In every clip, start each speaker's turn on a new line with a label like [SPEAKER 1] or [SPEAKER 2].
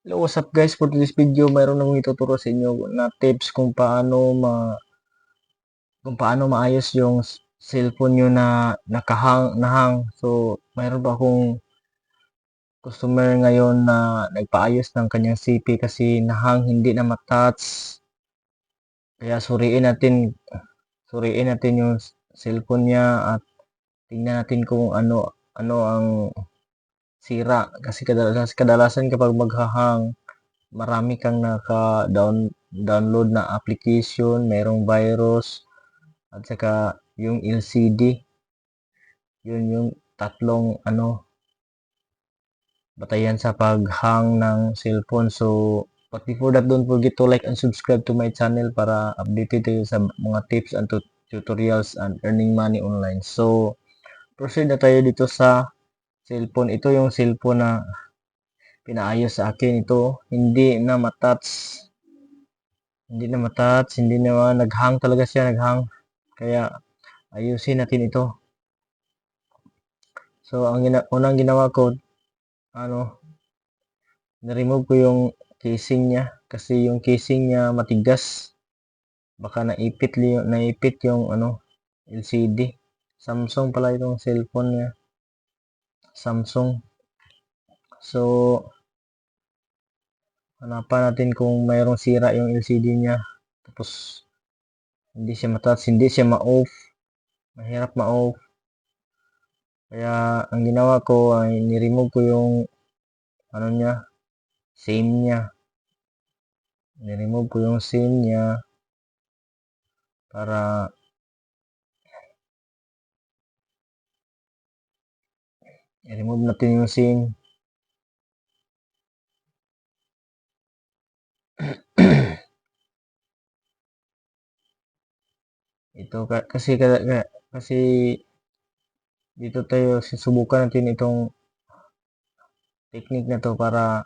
[SPEAKER 1] Hello, what's up guys? For this video, mayroon akong ituturo sa inyo na tips kung paano maayos yung cellphone nyo na nahang. So, mayroon pa akong customer ngayon na nagpaayos ng kanyang CP kasi nahang, hindi na matouch. Kaya suriin natin yung cellphone niya at tingnan natin kung ano ang sira kasi kadalasan kapag maghahang, marami kang download na application, mayroong virus, at saka yung LCD, yun yung tatlong batayan sa paghang ng cellphone. So, but before that, don't forget to like and subscribe to my channel para updated tayo sa mga tips and tutorials and earning money online. So, proceed na tayo dito sa cellphone. Ito yung cellphone na pinaayos sa akin. Ito, hindi na naghang talaga siya, naghang. Kaya ayusin natin ito. So ang unang ginawa ko, ano, na-remove ko yung casing niya kasi yung casing niya matigas. Baka naipit yung LCD. Samsung pala itong cellphone niya. Samsung. So hanapan natin kung mayroong sira yung LCD niya. Tapos hindi siya matouch, hindi siya ma-off. Mahirap ma-off. Kaya ang ginawa ko ay ni-remove ko yung niya, SIM niya. Ni-remove ko yung SIM niya para i-remove natin yung SIM. Ito kasi dito tayo susubukan natin itong technique na to para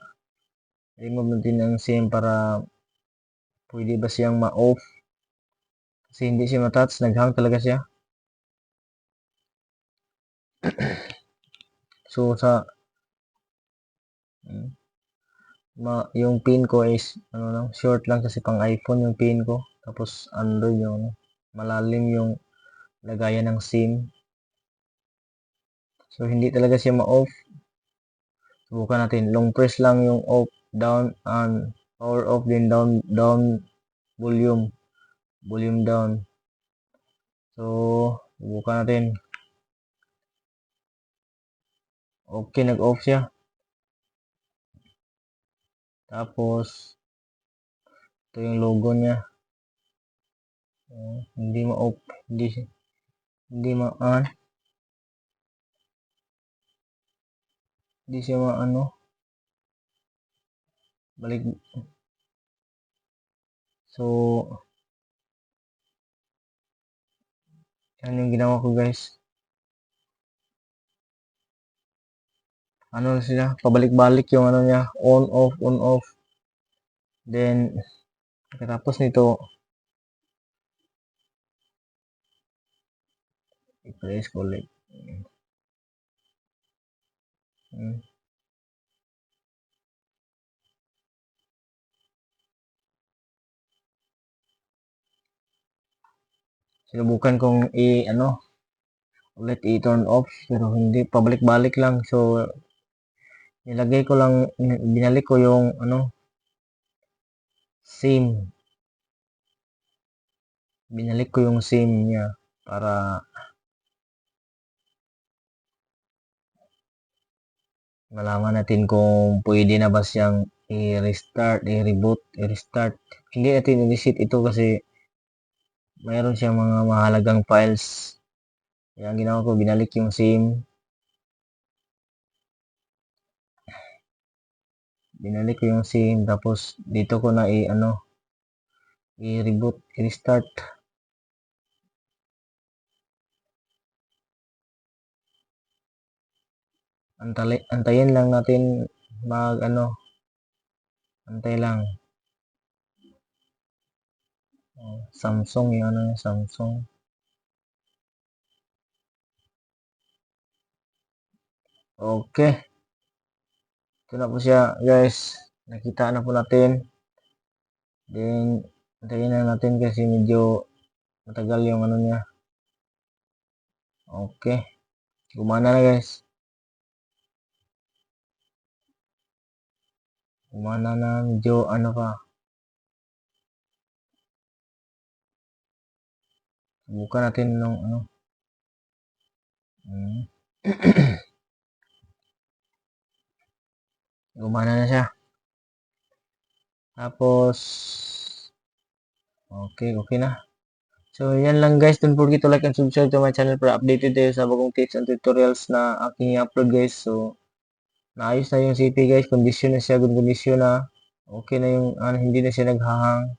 [SPEAKER 1] remove natin ang SIM para pwede ba siyang ma-off kasi hindi siya ma-touch, naghang talaga siya. So yung pin ko is short lang kasi pang iPhone yung pin ko, tapos Android yung malalim yung lagayan ng SIM. So hindi talaga siya ma-off. Subukan natin. Long press lang yung off, down, and power off, din down volume. Volume down. So, subukan natin. Okay, nag-off siya. Tapos, ito yung logo niya. Hindi ma-off. Hindi ma-on. Hindi siya balik. So, yan yung ginawa ko guys. Ano siya, pabalik-balik yung niya, on off, on off. Then, pagkatapos nito, i-press ko ulit. Sinubukan kong ulit i-turn off pero hindi, pabalik-balik lang. So binalik ko yung SIM. Binalik ko yung SIM niya para malaman natin kung pwede na ba siyang i-restart, i-reboot, i-restart. Hindi natin i-reset ito kasi mayroon siyang mga mahalagang files. Kaya ang ginawa ko, binalik yung SIM. Binalik ko yung SIM tapos dito ko na i-reboot, i-restart. Antayin lang natin antay lang. Samsung yung Samsung. Okay. Ito na po siya, guys. nakita na po natin. Then, antayin na natin kasi medyo matagal yung ano niya. Okay. Gumana na guys. Gumana na, medyo ano pa. Subukan natin nung ano. Gumana na siya. Tapos, okay na. So, yan lang guys. Don't forget to like and subscribe to my channel para updated tayo sa bagong tips and tutorials na aking i-upload guys. So, naayos na yung CP guys. Kondisyon na siya. Good kondisyon na. Okay na yung, hindi na siya naghahang.